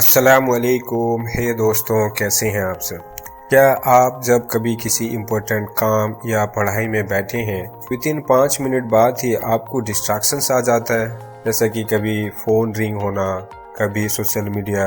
अस्सलामुअलैकुम। हे दोस्तों, कैसे हैं आप सब? क्या आप जब कभी किसी इम्पोर्टेंट काम या पढ़ाई में बैठे हैं, विदिन 5 मिनट बाद ही आपको डिस्ट्रैक्शंस आ जाता है, जैसा कि कभी फ़ोन रिंग होना, कभी सोशल मीडिया,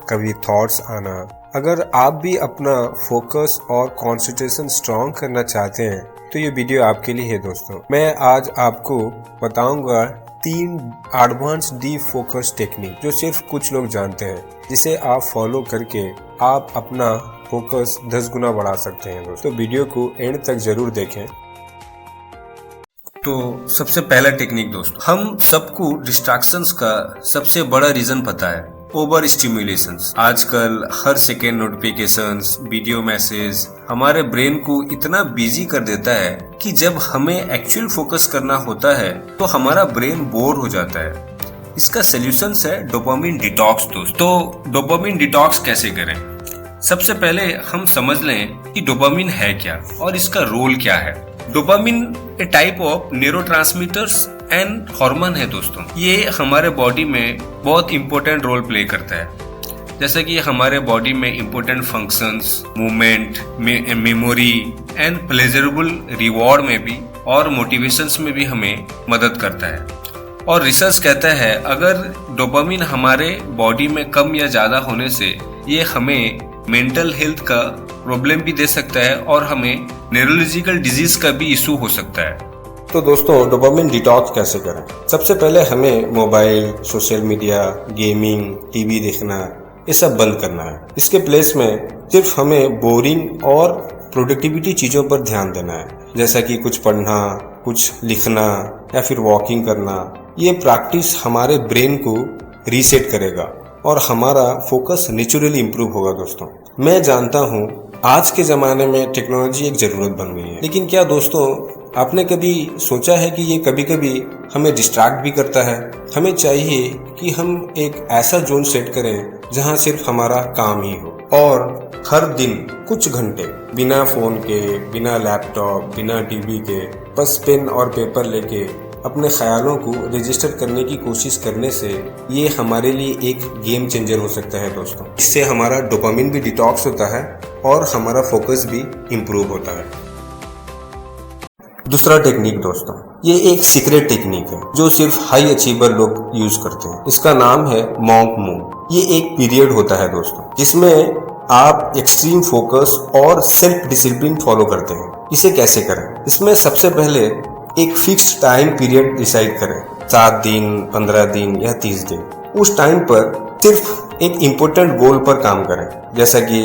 कभी थॉट्स आना। अगर आप भी अपना फोकस और कंसंट्रेशन स्ट्रॉन्ग करना चाहते हैं तो ये वीडियो आपके लिए है दोस्तों। मैं आज आपको बताऊंगा 3 एडवांस डीप फोकस टेक्निक जो सिर्फ कुछ लोग जानते हैं, जिसे आप फॉलो करके आप अपना फोकस 10 गुना बढ़ा सकते हैं दोस्तों। वीडियो को एंड तक जरूर देखें। तो सबसे पहला टेक्निक दोस्तों, हम सबको डिस्ट्रैक्शंस का सबसे बड़ा रीजन पता है, ओवर स्टिमुलेशंस। आजकल हर सेकेंड नोटिफिकेशंस, वीडियो मैसेज हमारे ब्रेन को इतना बिजी कर देता है कि जब हमें एक्चुअल फोकस करना होता है तो हमारा ब्रेन बोर हो जाता है। इसका सोल्यूशन है डोपामिन डिटॉक्स दोस्तों। तो डोपामिन डिटॉक्स कैसे करें? सबसे पहले हम समझ लें कि डोपामिन है क्या और इसका रोल क्या है। Dopamine A type of neurotransmitters and hormone है दोस्तों। ये हमारे बॉडी में बहुत इंपॉर्टेंट रोल प्ले करता है, जैसे कि हमारे बॉडी में important functions, movement, memory and pleasurable reward में भी और मोटिवेशंस में भी हमें मदद करता है। और रिसर्च कहता है अगर डोपामिन हमारे बॉडी में कम या ज्यादा होने से ये हमें मेंटल हेल्थ का प्रॉब्लम भी दे सकता है और हमें न्यूरोलॉजिकल डिजीज का भी इशू हो सकता है। तो दोस्तों, डोपामिन डिटॉक्स कैसे करें? सबसे पहले हमें mobile, social media, gaming, TV देखना ये सब बंद करना है। इसके प्लेस में सिर्फ हमें बोरिंग और प्रोडक्टिविटी चीजों पर ध्यान देना है, जैसा कि कुछ पढ़ना, कुछ लिखना या फिर वॉकिंग करना। ये प्रैक्टिस हमारे ब्रेन को रीसेट करेगा और हमारा फोकस नेचुरली इम्प्रूव होगा दोस्तों। मैं जानता हूँ आज के जमाने में टेक्नोलॉजी एक जरूरत बन गई है, लेकिन क्या दोस्तों आपने कभी सोचा है कि ये कभी कभी हमें डिस्ट्रैक्ट भी करता है? हमें चाहिए कि हम एक ऐसा जोन सेट करें जहां सिर्फ हमारा काम ही हो और हर दिन कुछ घंटे बिना फोन के, बिना लैपटॉप, बिना टीवी के, बस पेन और पेपर लेके अपने ख्यालों को रजिस्टर करने की कोशिश करने से ये हमारे लिए एक गेम चेंजर हो सकता है दोस्तों। इससे हमारा डोपामिन भी डिटॉक्स होता है और हमारा फोकस भी इम्प्रूव होता है। दूसरा टेक्निक दोस्तों, ये एक सीक्रेट टेक्निक है जो सिर्फ हाई अचीवर लोग यूज करते हैं। इसका नाम है मॉन्क मूव। ये एक पीरियड होता है दोस्तों जिसमें आप एक्सट्रीम फोकस और सेल्फ डिसिप्लिन फॉलो करते हैं। इसे कैसे करें? इसमें सबसे पहले एक फिक्स्ड टाइम पीरियड डिसाइड करें, 7 दिन, 15 दिन या 30 दिन। उस टाइम पर सिर्फ एक इम्पोर्टेंट गोल पर काम करें, जैसा कि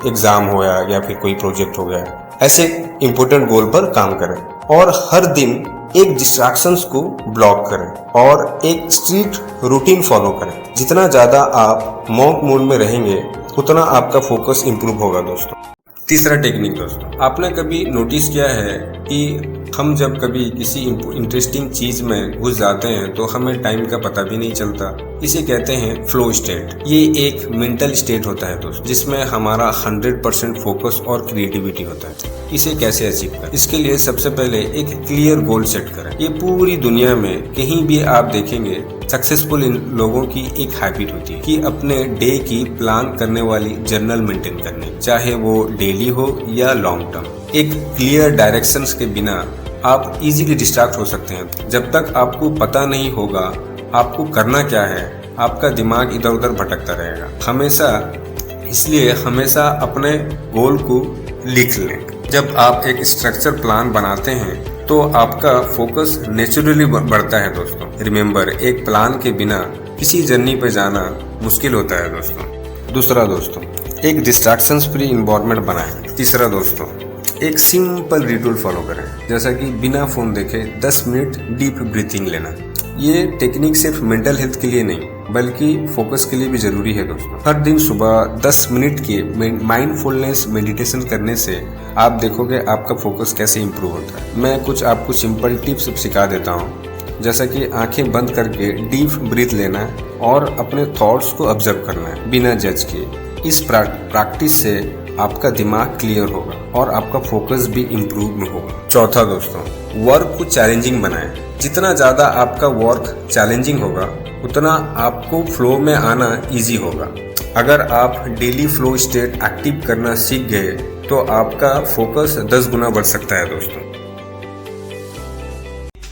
एग्जाम हो या फिर कोई प्रोजेक्ट हो गया। ऐसे इम्पोर्टेंट गोल पर काम करें और हर दिन एक डिस्ट्रैक्शंस को ब्लॉक करें और एक स्ट्रिक्ट रूटीन फॉलो करें। जितना ज्यादा आप मॉन्क मोड में रहेंगे उतना आपका फोकस इम्प्रूव होगा दोस्तों। तीसरा टेक्निक दोस्तों, आपने कभी नोटिस किया है कि हम जब कभी किसी इंटरेस्टिंग चीज में घुस जाते हैं तो हमें टाइम का पता भी नहीं चलता। इसे कहते हैं फ्लो स्टेट। ये एक मेंटल स्टेट होता है दोस्त, जिसमें हमारा 100% फोकस और क्रिएटिविटी होता है। इसे कैसे अचीव करें? इसके लिए सबसे पहले एक क्लियर गोल सेट करें। ये पूरी दुनिया में कहीं भी आप देखेंगे सक्सेसफुल लोगों की एक हैबिट होती है कि अपने डे की प्लान करने वाली जर्नल मेंटेन करने, चाहे वो डेली हो या लॉन्ग टर्म। एक क्लियर डायरेक्शंस के बिना आप इजीली डिस्ट्रैक्ट हो सकते हैं। जब तक आपको पता नहीं होगा आपको करना क्या है, आपका दिमाग इधर उधर भटकता रहेगा। इसलिए हमेशा अपने गोल को लिख लें। जब आप एक स्ट्रक्चर प्लान बनाते हैं तो आपका फोकस नेचुरली बढ़ता है दोस्तों। रिमेम्बर, एक प्लान के बिना किसी जर्नी पे जाना मुश्किल होता है दोस्तों। दूसरा दोस्तों, एक डिस्ट्रैक्शंस फ्री एनवायरनमेंट बनाएं। तीसरा दोस्तों, एक सिंपल रिचुअल फॉलो करें, जैसा कि बिना फोन देखे 10 मिनट डीप ब्रीथिंग लेना। ये टेक्निक सिर्फ मेंटल हेल्थ के लिए नहीं बल्कि फोकस के लिए भी जरूरी है दोस्तों। हर दिन सुबह 10 मिनट के माइंडफुलनेस मेडिटेशन करने से आप देखोगे आपका फोकस कैसे इंप्रूव होता है। मैं कुछ आपको सिंपल टिप्स सिखा देता हूँ, जैसा कि आंखें बंद करके डीप ब्रीथ लेना है और अपने थॉट्स को ऑब्जर्व करना है बिना जज किए। इस प्रैक्टिस से आपका दिमाग क्लियर होगा और आपका फोकस भी इम्प्रूव होगा। चौथा दोस्तों, वर्क को चैलेंजिंग बनाएं। जितना ज्यादा आपका वर्क चैलेंजिंग होगा उतना आपको फ्लो में आना इजी होगा। अगर आप डेली फ्लो स्टेट एक्टिव करना सीख गए तो आपका फोकस 10 गुना बढ़ सकता है दोस्तों।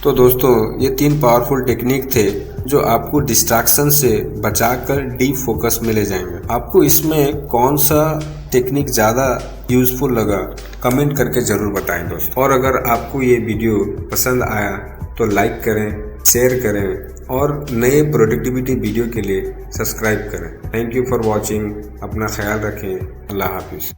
तो दोस्तों ये 3 पावरफुल टेक्निक थे जो आपको डिस्ट्रैक्शन से बचाकर डीप फोकस में ले जाएंगे। आपको इसमें कौन सा टेक्निक ज़्यादा यूजफुल लगा कमेंट करके ज़रूर बताएं दोस्तों। और अगर आपको ये वीडियो पसंद आया तो लाइक करें, शेयर करें और नए प्रोडक्टिविटी वीडियो के लिए सब्सक्राइब करें। Thank you for watching. अपना ख्याल रखें। अल्लाह हाफिज़।